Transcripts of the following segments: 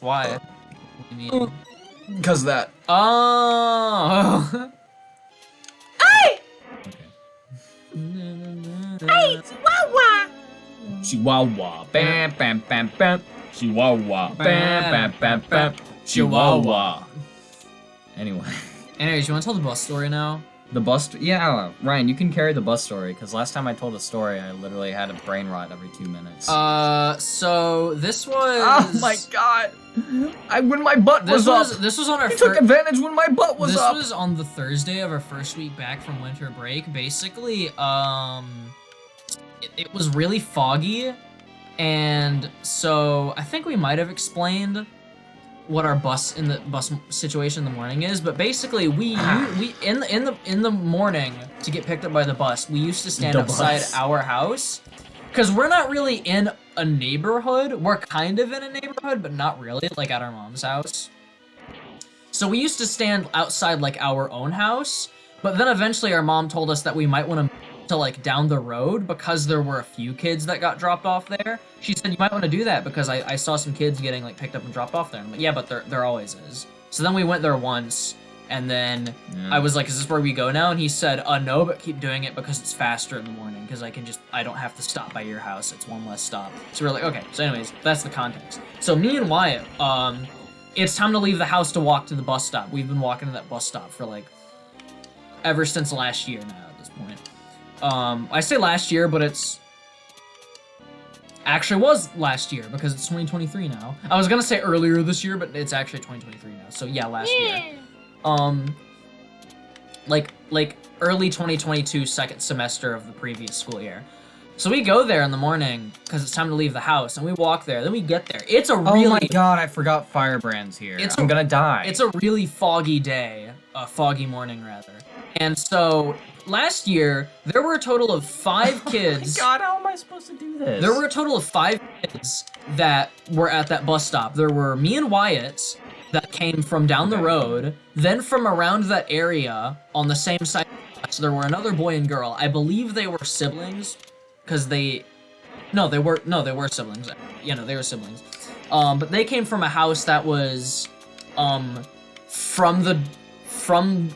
Why? What do you mean? Because that. Oh. Hey! Okay. Hey, Chihuahua! Chihuahua. Bam, bam, bam, bam. Chihuahua. Bam, bam, bam, bam. Chihuahua. Anyway. Anyways, you want to tell the bus story now? The bus. Yeah, Ryan, you can carry the bus story, because last time I told a story, I literally had a brain rot every 2 minutes. So this was. Oh my god! When my butt was up! This was on our You took advantage when my butt was up! This was on the Thursday of our first week back from winter break. Basically, it was really foggy, and so I think we might have explained what our bus situation in the morning is, but basically we in the morning to get picked up by the bus, we used to stand outside our house, because we're not really in a neighborhood. We're kind of in a neighborhood, but not really, like at our mom's house. So we used to stand outside like our own house, but then eventually our mom told us that we might want to like down the road because there were a few kids that got dropped off there. She said you might want to do that because I saw some kids getting like picked up and dropped off there. I'm like, yeah, but there always is. So then we went there once, and then I was like, is this where we go now? And he said, no, but keep doing it because it's faster in the morning, because I don't have to stop by your house. It's one less stop. So we're like, okay. So anyways, that's the context. So me and Wyatt, it's time to leave the house to walk to the bus stop. We've been walking to that bus stop for like ever since last year now at this point. I say last year, but it's actually was last year because it's 2023 now. I was gonna say earlier this year, but it's actually 2023 now. So yeah, last year. Like early 2022, second semester of the previous school year. So we go there in the morning because it's time to leave the house, and we walk there. Then we get there. It's a really— Oh my god, I forgot Firebrand's here. I'm gonna die. It's a really foggy day, a foggy morning rather. And so last year there were a total of 5 kids. Oh my god, how am I supposed to do this? There were a total of 5 kids that were at that bus stop. There were me and Wyatt that came from down the road, then from around that area on the same side. So there were another boy and girl. I believe they were siblings, because they were siblings. You know, they were siblings. But they came from a house that was from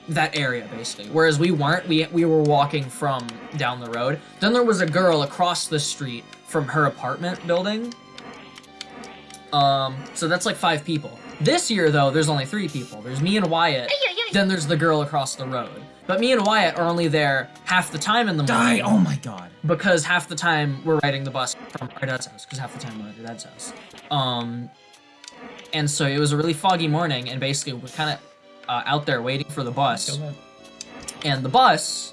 that area basically, whereas we weren't. We were walking from down the road. Then there was a girl across the street from her apartment building. So that's like 5 people. This year though, there's only 3 people. There's me and Wyatt. Then there's the girl across the road. But me and Wyatt are only there half the time in the morning. Oh my god. Because half the time we're riding the bus from our dad's house. Because half the time we're at our dad's house. And so it was a really foggy morning, and basically we're kind of out there waiting for the bus. And the bus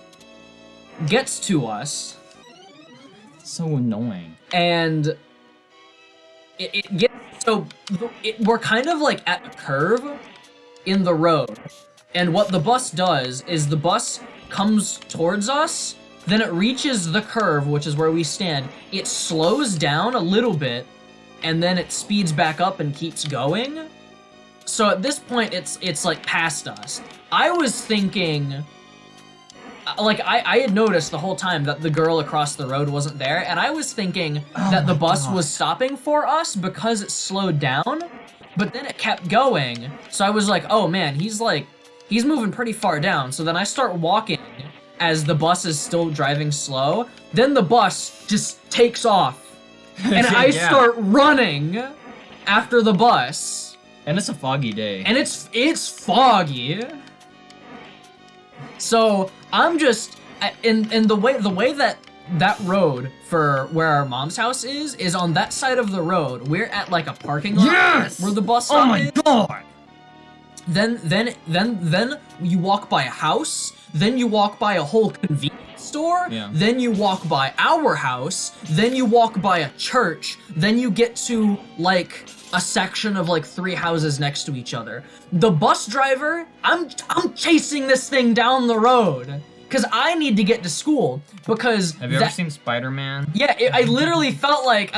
gets to us. So annoying. And it gets, so we're kind of like at a curve in the road. And what the bus does is the bus comes towards us, then it reaches the curve, which is where we stand. It slows down a little bit, and then it speeds back up and keeps going. So at this point, it's like past us. I was thinking, like, I had noticed the whole time that the girl across the road wasn't there, and I was thinking that the bus was stopping for us because it slowed down, but then it kept going. So I was like, oh man, he's moving pretty far down. So then I start walking as the bus is still driving slow. Then the bus just takes off, and I start running after the bus. And it's a foggy day. And it's foggy. So I'm just in the way that road for where our mom's house is on that side of the road. We're at like a parking lot where the bus stop is. God. Then you walk by a house, then you walk by a whole convenience store, then you walk by our house, then you walk by a church, then you get to like a section of like 3 houses next to each other. The bus driver, I'm chasing this thing down the road because I need to get to school. Because have you ever seen Spider-Man? Yeah, I literally felt like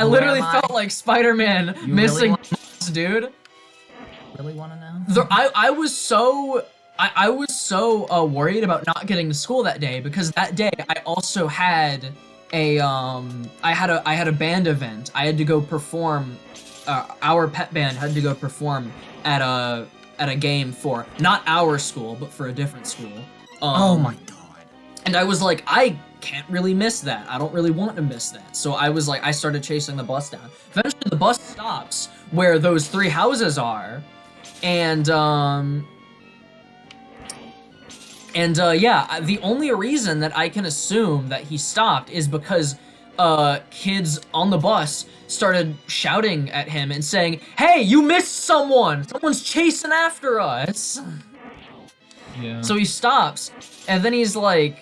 Spider-Man missing dude. Really want to know? I was so worried about not getting to school that day, because that day I also had a I had a band event. I had to go perform our pep band had to go perform at a game for not our school, but for a different school. Oh my god. And I was like, I can't really miss that. I don't really want to miss that. So I was like, I started chasing the bus down. Eventually, the bus stops where those 3 houses are, and yeah, the only reason that I can assume that he stopped is because kids on the bus started shouting at him and saying, "Hey, you missed someone! Someone's chasing after us!" Yeah. So he stops, and then he's like,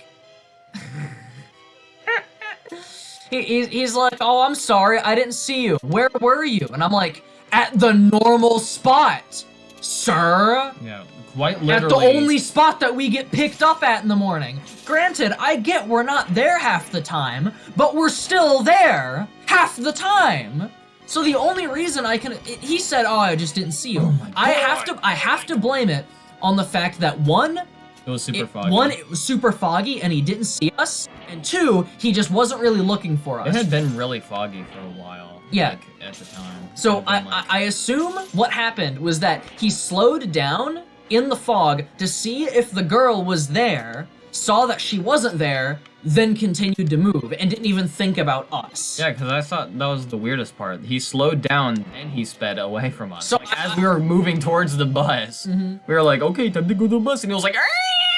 he's like, "Oh, I'm sorry, I didn't see you. Where were you?" And I'm like, "At the normal spot, sir." Yeah, quite At literally. the only spot that we get picked up at in the morning. Granted, I get we're not there half the time, but we're still there half the time. So the only reason I can, he said, "Oh, I just didn't see you." Oh my I have to blame it on the fact that one, It was super foggy. One, it was super foggy and he didn't see us, and 2, he just wasn't really looking for us. It had been really foggy for a while. Yeah. Like, at the time. So It had been, like- I assume what happened was that he slowed down in the fog to see if the girl was there, saw that she wasn't there, then continued to move and didn't even think about us. Yeah, because I thought that was the weirdest part. He slowed down and he sped away from us. So Like, as we were moving towards the bus, we were like, "Okay, time to go to the bus," and he was like, "Ah!"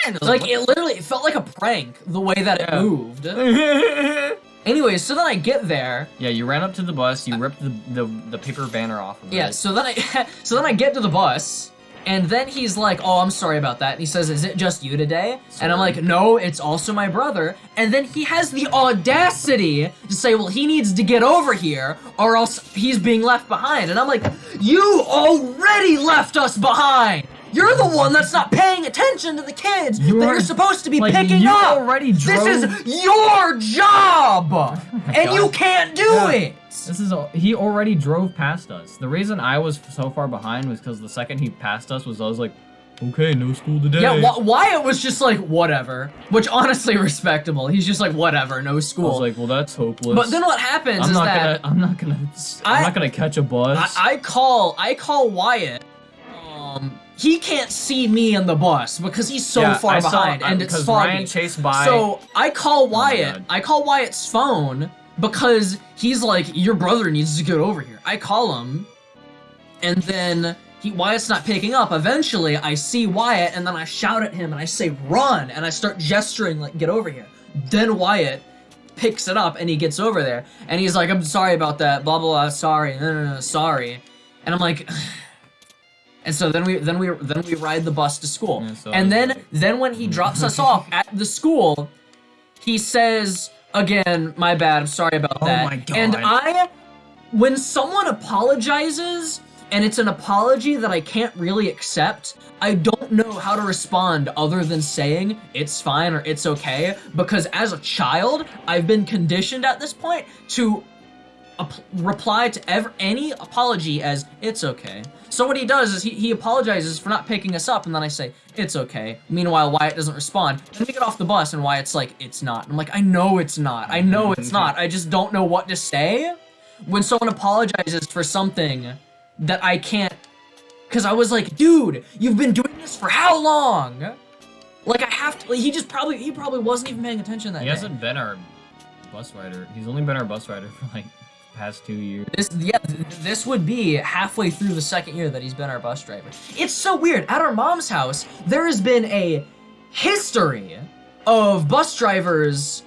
And I was Like, it felt like a prank the way that it Yeah. moved. "What?" Anyways, so then I get there. Yeah, you ran up to the bus, you ripped the paper banner off of Yeah, it. so then I get to the bus, and then he's like, "Oh, I'm sorry about that." And he says, "Is it just you today?" And I'm Sorry. like, "No, it's also my brother." And then he has the audacity to say, "Well, he needs to get over here, or else he's being left behind." And I'm like, "You already left us behind! You're the one that's not paying attention to the kids that you're supposed to be like, picking you up! already This drove- is your job! And you God. can't do Yeah. it!" He already drove past us. The reason I was so far behind was because the second he passed us I was like, "Okay, no school today." Yeah, Wyatt was just like, whatever. Which, honestly, respectable. He's just like, whatever, no I school. was like, "Well, that's hopeless." But then what happens is that I'm not gonna catch a bus. I call Wyatt. He can't see me in the bus because he's so far I saw- behind and it's 'cause foggy. Ryan chased by. So I call my Wyatt. God. I call Wyatt's phone because he's like, "Your brother needs to get over here." I call him, and then Wyatt's not picking up. Eventually, I see Wyatt, and then I shout at him and I say, "Run!" And I start gesturing like, "Get over here." Then Wyatt picks it up and he gets over there, and he's like, "I'm sorry about that. Blah blah blah. Sorry. No, sorry." And I'm like. And so then we ride the bus to school. Yeah, so And I was then when he drops us off at the school, he says again, "My bad, I'm sorry about that." my God. And when someone apologizes and it's an apology that I can't really accept, I don't know how to respond other than saying it's fine or it's okay, because as a child, I've been conditioned at this point to reply to any apology as "it's okay." So what he does is he apologizes for not picking us up, and then I say "it's okay." Meanwhile, Wyatt doesn't respond. Then we get off the bus, and Wyatt's like, "It's not." And I'm like, "I know it's not. I know it's not. I just don't know what to say when someone apologizes for something that I can't." Because I was like, "Dude, you've been doing this for how long?" Like I have to. Like, he probably wasn't even paying attention that He day. hasn't been our bus rider. He's only been our bus rider for like the past 2 years. This would be halfway through the second year that he's been our bus driver. It's so weird. At our mom's house, there has been a history of bus drivers.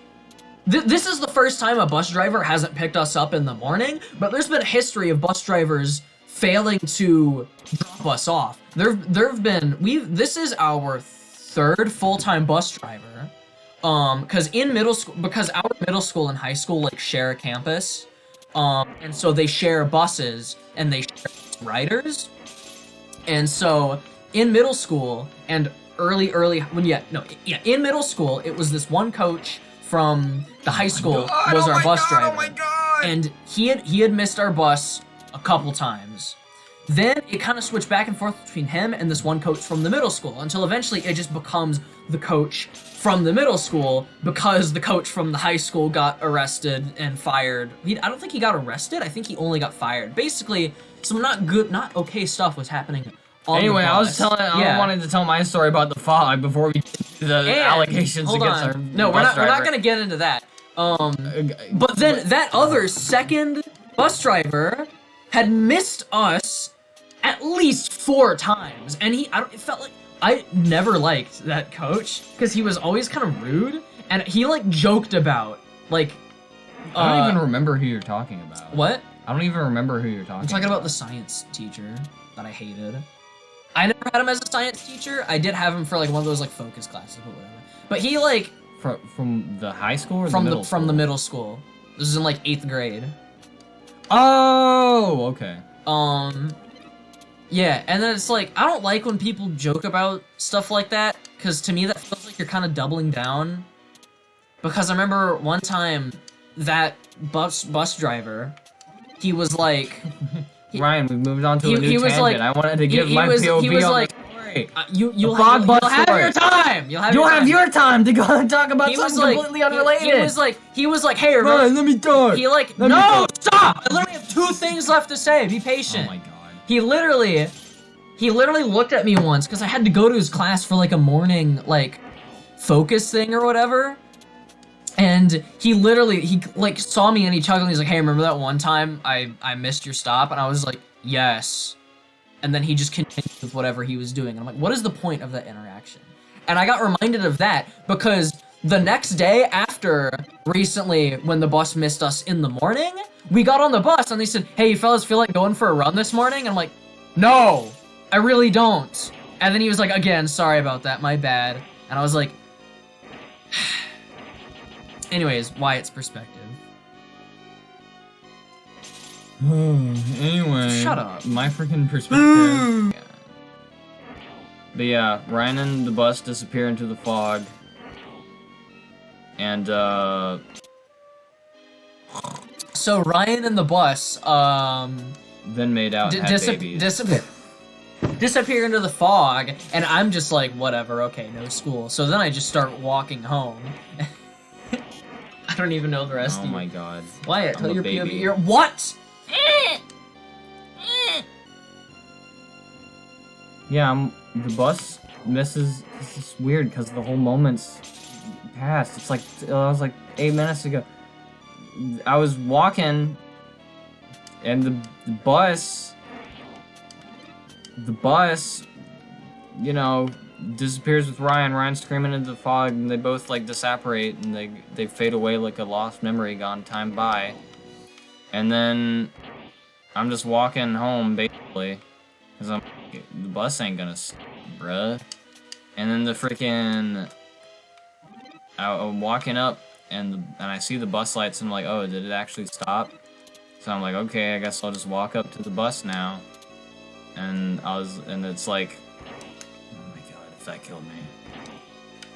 This is the first time a bus driver hasn't picked us up in the morning, but there's been a history of bus drivers failing to drop us off. There've been this is our third full-time bus driver. Because our middle school and high school like share a campus. And so they share buses and they share riders. And so in middle school and in middle school, it was this one coach from the high school was our bus driver. Oh my god! And he had missed our bus a couple times. Then it kind of switched back and forth between him and this one coach from the middle school until eventually it just becomes the coach from the middle school because the coach from the high school got arrested and fired. I don't think he got arrested. I think he only got fired. Basically, some not okay stuff was happening on Anyway, the bus. I wanted to tell my story about the fog before we get to the allegations hold against on. our No, bus we're not driver. gonna get into that. But then that other second bus driver had missed us at least 4 times, and it felt like I never liked that coach because he was always kind of rude, and he like joked about like. I don't even remember who you're talking about. What? I don't even remember who you're talking. I'm talking about the science teacher that I hated. I never had him as a science teacher. I did have him for like one of those like focus classes, but whatever. But he like from the high school or from the middle from school? the middle school. This is in like 8th grade. Oh, okay. Yeah, and then it's like I don't like when people joke about stuff like that because to me that feels like you're kind of doubling down. Because I remember one time that bus driver, he was like, Ryan, we moved on to a new he was tangent. like- I wanted to give he my was- POV he was on like, the story. you'll fog bus have story. your time. You'll have Your time to go and talk about He was something like completely unrelated. He was like, hey, remember? Ryan, let me talk. He like, Let me no, talk. stop! I literally have 2 things left to say. Be Oh patient. my god. He literally looked at me once because I had to go to his class for like a morning like focus thing or whatever. And he like saw me and he chuckled and he's like, hey, remember that one time I missed your stop? And I was like, yes. And then he just continued with whatever he was doing. And I'm like, what is the point of that interaction? And I got reminded of that because the next day after recently when the bus missed us in the morning, we got on the bus and they said, hey, you fellas feel like going for a run this morning? And I'm like, no, I really don't. And then he was like, again, sorry about that, my bad. And I was like, anyways, Wyatt's perspective. Anyway. Shut up. My freaking perspective. Yeah. But yeah, Ryan and the bus disappear into the fog. And, So Ryan and the bus, then made out and had babies. disappear into the fog, and I'm just like, whatever, okay, no school. So then I just start walking home. I don't even know the rest Oh of you. my god. Wyatt, I'm tell a your baby. POV. What? Yeah, the bus misses. It's just weird because the whole moment's passed. It's like I was like 8 minutes ago. I was walking, and the bus, you know, disappears with Ryan. Ryan's screaming into the fog, and they both like disapparate, and they fade away like a lost memory gone time by. And then I'm just walking home basically, because the bus ain't gonna stop, bruh. And then the freaking I'm walking up and I see the bus lights and I'm like, oh, did it actually stop? So I'm like, okay, I guess I'll just walk up to the bus now. And it's like, oh my god, if that killed me.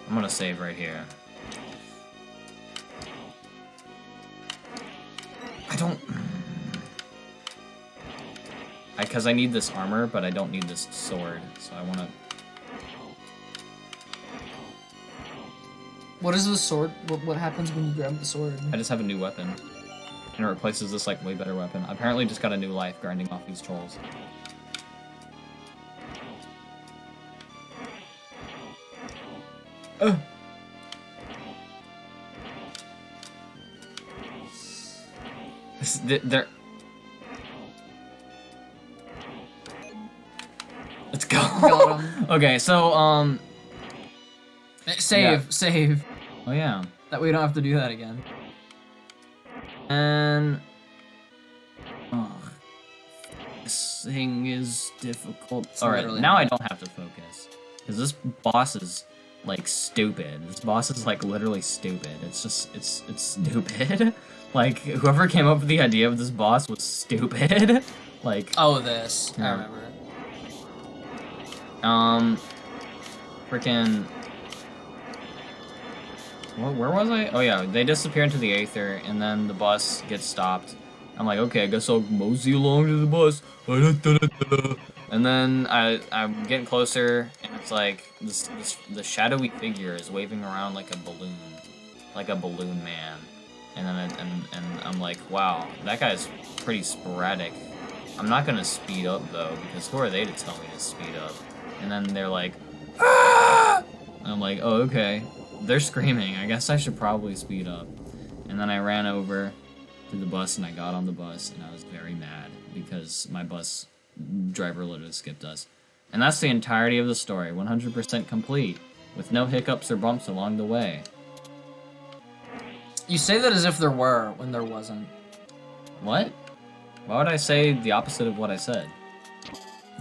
I'm gonna save right here. I don't... Because I need this armor, but I don't need this sword, so I wanna... What is the sword? What happens when you grab the sword? I just have a new weapon. And it replaces this, like, way better weapon. I apparently just got a new life grinding off these trolls. They're... Let's go. Got him. Okay, so, Save. oh yeah. That way we don't have to do that again. And... Oh, this thing is difficult. Alright, literally now I not. don't have to focus. Because this boss is, like, stupid. This boss is, like, literally stupid. It's just, it's stupid. Like, whoever came up with the idea of this boss was stupid. Like, Oh, this. I Yeah. remember. Freaking... Where was I? Oh yeah, they disappear into the aether, and then the bus gets stopped. I'm like, okay, I guess I'll mosey along to the bus. And then I'm getting closer, and it's like the shadowy figure is waving around like a balloon man. And then and I'm like, wow, that guy's pretty sporadic. I'm not gonna speed up though, because who are they to tell me to speed up? And then they're like, ah! And I'm like, oh, okay. They're screaming. I guess I should probably speed up. And then I ran over to the bus and I got on the bus and I was very mad because my bus driver literally skipped us. And that's the entirety of the story, 100% complete, with no hiccups or bumps along the way. You say that as if there were, when there wasn't. What? Why would I say the opposite of what I said?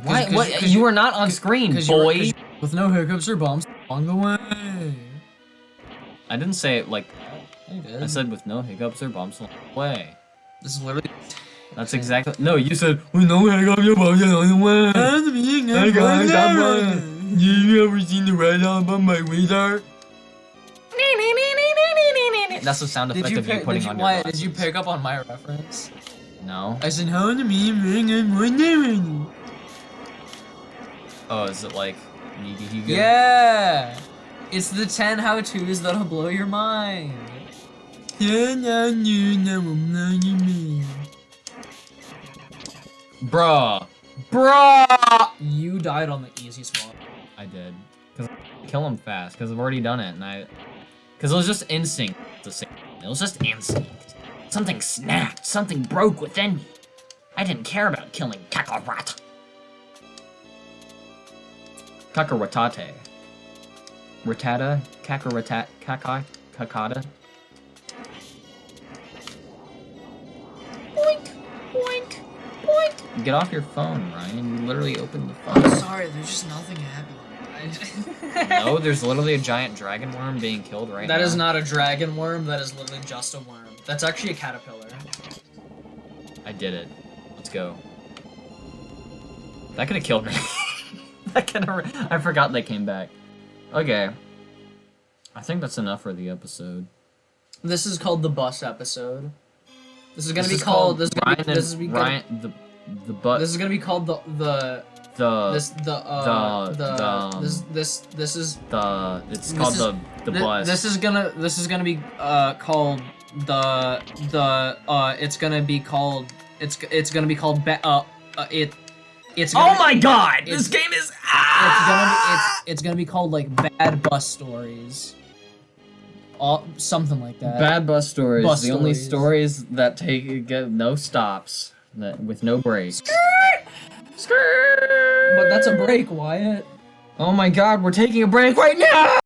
Why? What? You were not on screen, boy! With no hiccups or bumps along the way. I didn't say it like You did. I said with no hiccups or bumps along the way. This is literally. That's exactly. No, you said with no hiccups or bumps along the way. Hey guys, I'm Ryan. You ever seen the red album by Weezer? That's the sound effect of you putting on your glasses. Did you pick up on my reference? No. I said, how to me ring. Oh, is it like Niga? Yeah! It's the 10 how-tos that'll blow your mind. Bruh. You died on the easiest one. I did. Because I kill him fast, because I've already done it, and because it was just instinct. It was just instinct. Something snapped, something broke within me. I didn't care about killing Kakarot. Kakaratate. Ratata? Kakata? Boink! Boink! Boink! Get off your phone, Ryan. You literally opened the phone. I'm sorry, there's just nothing happening. No, there's literally a giant dragon worm being killed right now. That is not a dragon worm, that is literally just a worm. That's actually a caterpillar. I did it. Let's go. That could have killed me. I forgot they came back. Okay. I think that's enough for the episode. This is called the bus episode. This is gonna be called. This is gonna be. This is the This is gonna be called the bus. This is gonna be called Oh my god! This game is it's gonna be called like Bad Bus Stories. Something like that. Bad bus stories. Bus the only stories. stories that get no stops, with no breaks. But that's a break, Wyatt. Oh my god, we're taking a break right now!